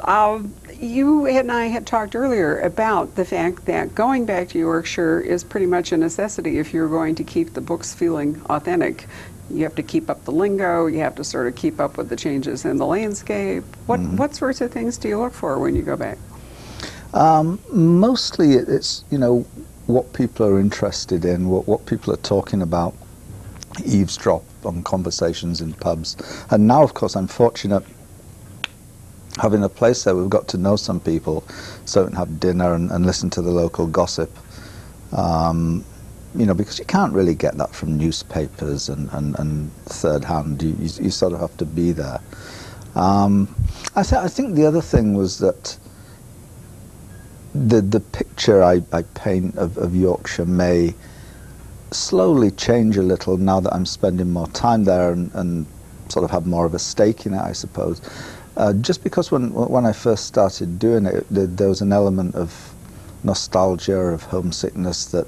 You and I had talked earlier about the fact that going back to Yorkshire is pretty much a necessity if you're going to keep the books feeling authentic. You have to keep up the lingo, you have to sort of keep up with the changes in the landscape. What sorts of things do you look for when you go back? Mostly it's, you know, what people are interested in, what people are talking about, eavesdrop on conversations in pubs. And now, of course, I'm fortunate having a place there. We've got to know some people, so we can have dinner and listen to the local gossip. You know, because you can't really get that from newspapers and third hand. You sort of have to be there. I think the other thing was that the picture I paint of Yorkshire may slowly change a little now that I'm spending more time there and sort of have more of a stake in it, I suppose. Just because when I first started doing it, there was an element of nostalgia, of homesickness that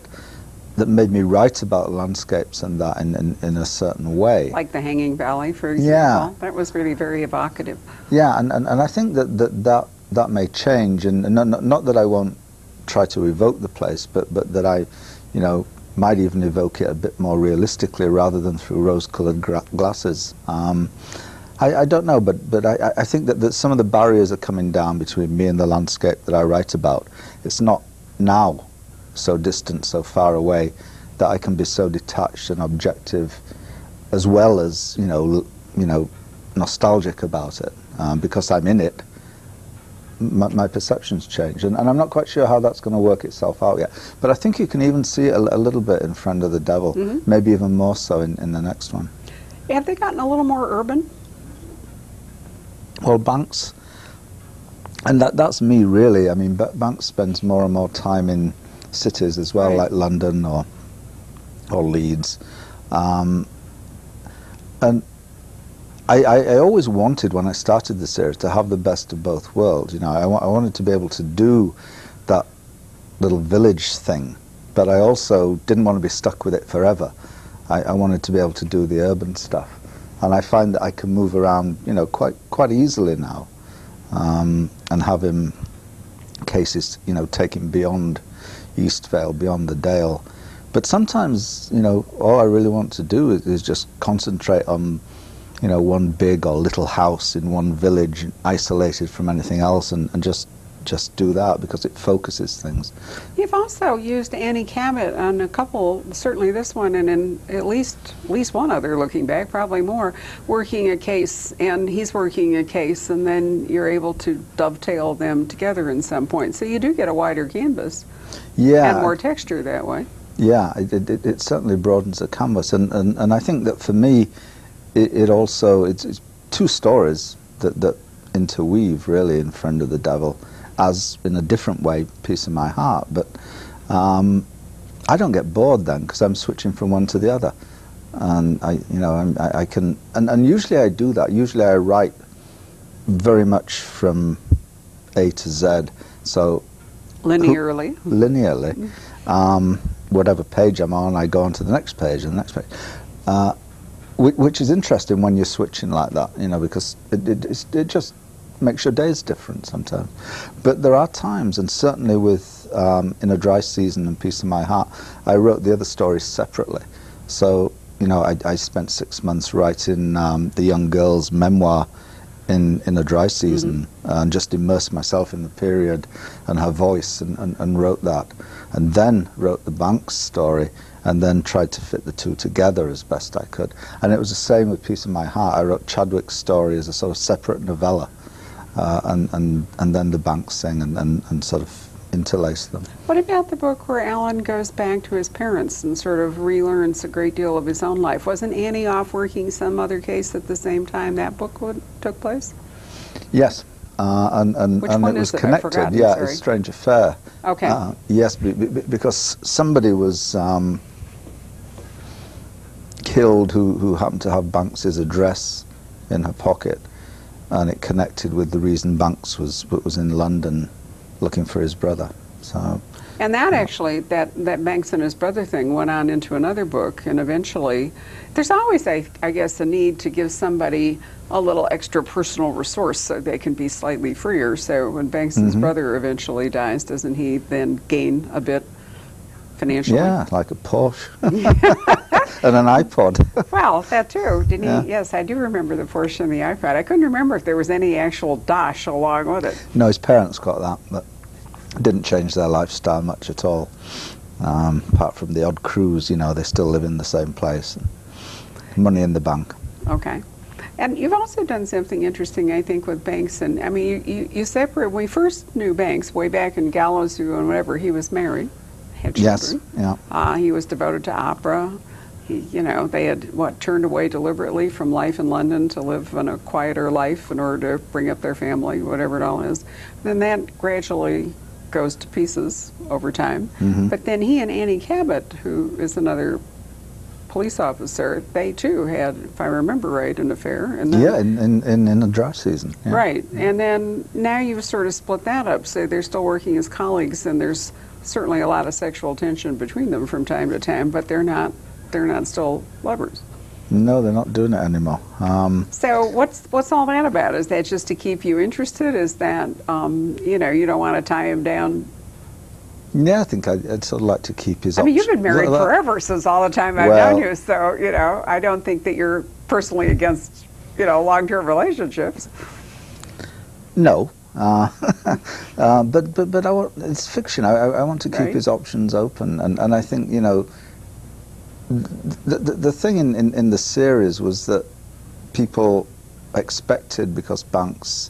made me write about landscapes and that in a certain way. Like the Hanging Valley, for example. Yeah. That was really very evocative. Yeah, and I think that may change, and not that I won't try to evoke the place, but that I, you know, might even evoke it a bit more realistically rather than through rose-coloured glasses. I don't know, but I think that some of the barriers are coming down between me and the landscape that I write about. It's not now so distant, so far away, that I can be so detached and objective, as well as you know, nostalgic about it, because I'm in it. My perceptions change, and I'm not quite sure how that's going to work itself out yet. But I think you can even see it a little bit in Friend of the Devil, maybe even more so in the next one. Have they gotten a little more urban? Well, Banks, and that's me really. I mean, Banks spends more and more time in cities as well, like London or Leeds, and I always wanted, when I started the series, to have the best of both worlds. You know, I wanted to be able to do that little village thing, but I also didn't want to be stuck with it forever. I wanted to be able to do the urban stuff, and I find that I can move around, you know, quite easily now, and have him cases, you know, taking beyond Eastvale, beyond the Dale. But sometimes, you know, all I really want to do is just concentrate on, you know, one big or little house in one village, isolated from anything else, and just do that because it focuses things. You've also used Annie Cabot on a couple, certainly this one, and in at least one other, looking back, probably more, working a case, and he's working a case, and then you're able to dovetail them together in some point. So you do get a wider canvas, yeah, and more texture that way. Yeah, it certainly broadens the canvas, and I think that for me, it also, it's two stories that interweave really in Friend of the Devil, as in a different way, Piece of My Heart. But I don't get bored then, because I'm switching from one to the other, and I can, and usually I do that. Usually I write very much from A to Z, so linearly. Whatever page I'm on, I go on to the next page and the next page. Which is interesting when you're switching like that, you know, because it just makes your days different sometimes. But there are times, and certainly with In a Dry Season and Piece of My Heart, I wrote the other stories separately. So, you know, I spent 6 months writing the young girl's memoir in A Dry Season, and just immersed myself in the period and her voice, and wrote that. And then wrote the Banks story, and then tried to fit the two together as best I could. And it was the same with Piece of My Heart. I wrote Chadwick's story as a sort of separate novella, and then the Banks thing, and sort of interlaced them. What about the book where Alan goes back to his parents and sort of relearns a great deal of his own life? Wasn't Annie off working some other case at the same time that book took place? Yes. And it was connected. Yeah, it's Strange Affair. Okay. Yes, because somebody was killed who happened to have Banks's address in her pocket, and it connected with the reason Banks was in London looking for his brother. So. And that actually, that Banks and his brother thing went on into another book, and eventually, there's always, I guess, a need to give somebody a little extra personal resource so they can be slightly freer. So when Banks's brother eventually dies, doesn't he then gain a bit financially? Yeah, like a Porsche and an iPod. Well, that too. Didn't he? Yes, I do remember the Porsche and the iPod. I couldn't remember if there was any actual dosh along with it. No, his parents got that, but didn't change their lifestyle much at all. Apart from the odd cruise, you know, they still live in the same place. Money in the bank. Okay. And you've also done something interesting, I think, with Banks. And I mean, you separate. When we first knew Banks, way back in Gallows View and whatever, he was married, had children. Yes, yeah. He was devoted to opera. You know, they had, turned away deliberately from life in London to live in a quieter life in order to bring up their family, whatever it all is. Then that gradually goes to pieces over time. But then he and Annie Cabot, who is another police officer, they too had, if I remember right, an affair. And then, in the dry season. Yeah. Right. And then now you've sort of split that up, so they're still working as colleagues, and there's certainly a lot of sexual tension between them from time to time, but they're not still lovers. No, they're not doing it anymore. So what's all that about? Is that just to keep you interested? Is that, you know, you don't want to tie him down? Yeah, I think I'd sort of like to keep his I mean, you've been married forever since all the time I've known you, so, you know, I don't think that you're personally against, you know, long-term relationships. No. But I want, it's fiction. I want to keep his options open, and I think, you know, the thing in the series was that people expected, because Banks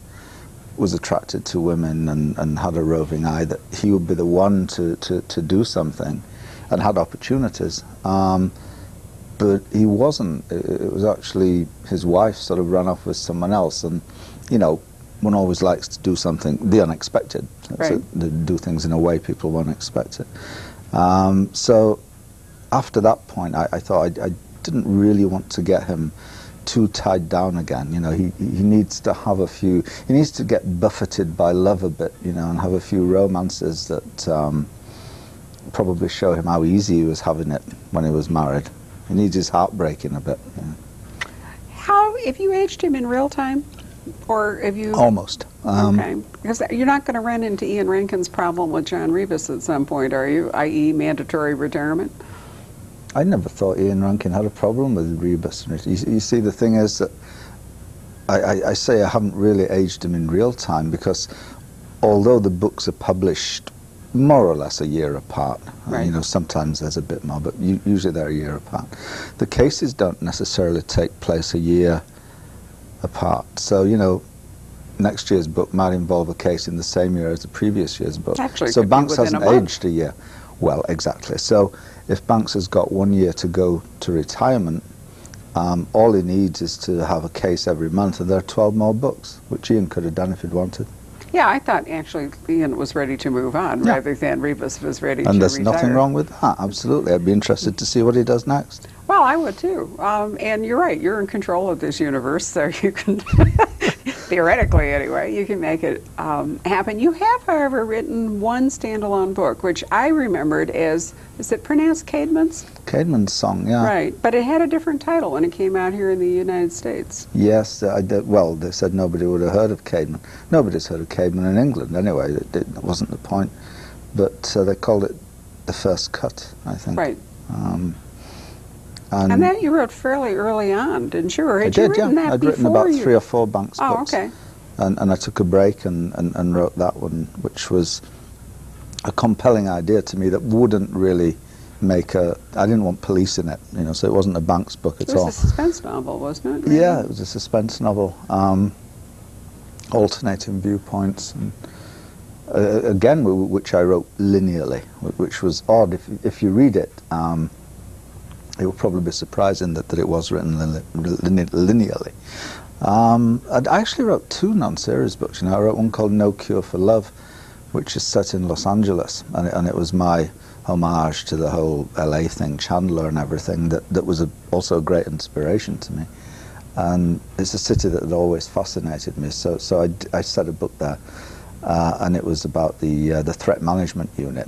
was attracted to women and had a roving eye, that he would be the one to do something and had opportunities. But he wasn't. It was actually his wife sort of ran off with someone else, and, you know, one always likes to do something, the unexpected, to do things in a way people won't expect it. So after that point, I thought I didn't really want to get him too tied down again. You know, he needs to have he needs to get buffeted by love a bit, you know, and have a few romances that probably show him how easy he was having it when he was married. He needs his heart breaking a bit. You know. How, if you aged him in real time? Or have you... Almost. Okay. Because you're not going to run into Ian Rankin's problem with John Rebus at some point, are you? I.e. mandatory retirement? I never thought Ian Rankin had a problem with Rebus. You see, the thing is that I say I haven't really aged him in real time, because although the books are published more or less a year apart, you know, sometimes there's a bit more, but usually they're a year apart, the cases don't necessarily take place a year apart. So, you know, next year's book might involve a case in the same year as the previous year's book. Actually, so Banks hasn't aged a year. Well, exactly. So if Banks has got 1 year to go to retirement, all he needs is to have a case every month, and there are 12 more books, which Ian could have done if he'd wanted. Yeah, I thought actually Ian was ready to move on rather than Rebus was ready to retire. And there's nothing wrong with that, absolutely. I'd be interested to see what he does next. Well, I would too. And you're right, you're in control of this universe, so you can, theoretically anyway, you can make it happen. You have, however, written one standalone book, which I remembered as, is it pronounced Caedmon's? Caedmon's Song, yeah. Right, but it had a different title when it came out here in the United States. Yes, I did. Well, they said nobody would have heard of Caedmon. Nobody's heard of Caedmon in England anyway, it wasn't the point. But they called it The First Cut, I think. Right. And that you wrote fairly early on, didn't you? Or had you written that I'd written about 3 or 4 Banks books. Oh, okay. And I took a break and wrote that one, which was a compelling idea to me that wouldn't really make I didn't want police in it, you know, so it wasn't a Banks book at all. It was a suspense novel, wasn't it? Really? Yeah, it was a suspense novel, alternating viewpoints, and again, which I wrote linearly, which was odd. If you read it, it will probably be surprising that it was written linearly. I actually wrote 2 non-series books. You know, I wrote one called No Cure for Love, which is set in Los Angeles, and it was my homage to the whole LA thing, Chandler and everything. That was also a great inspiration to me. And it's a city that had always fascinated me. So I set a book there. and it was about the threat management unit.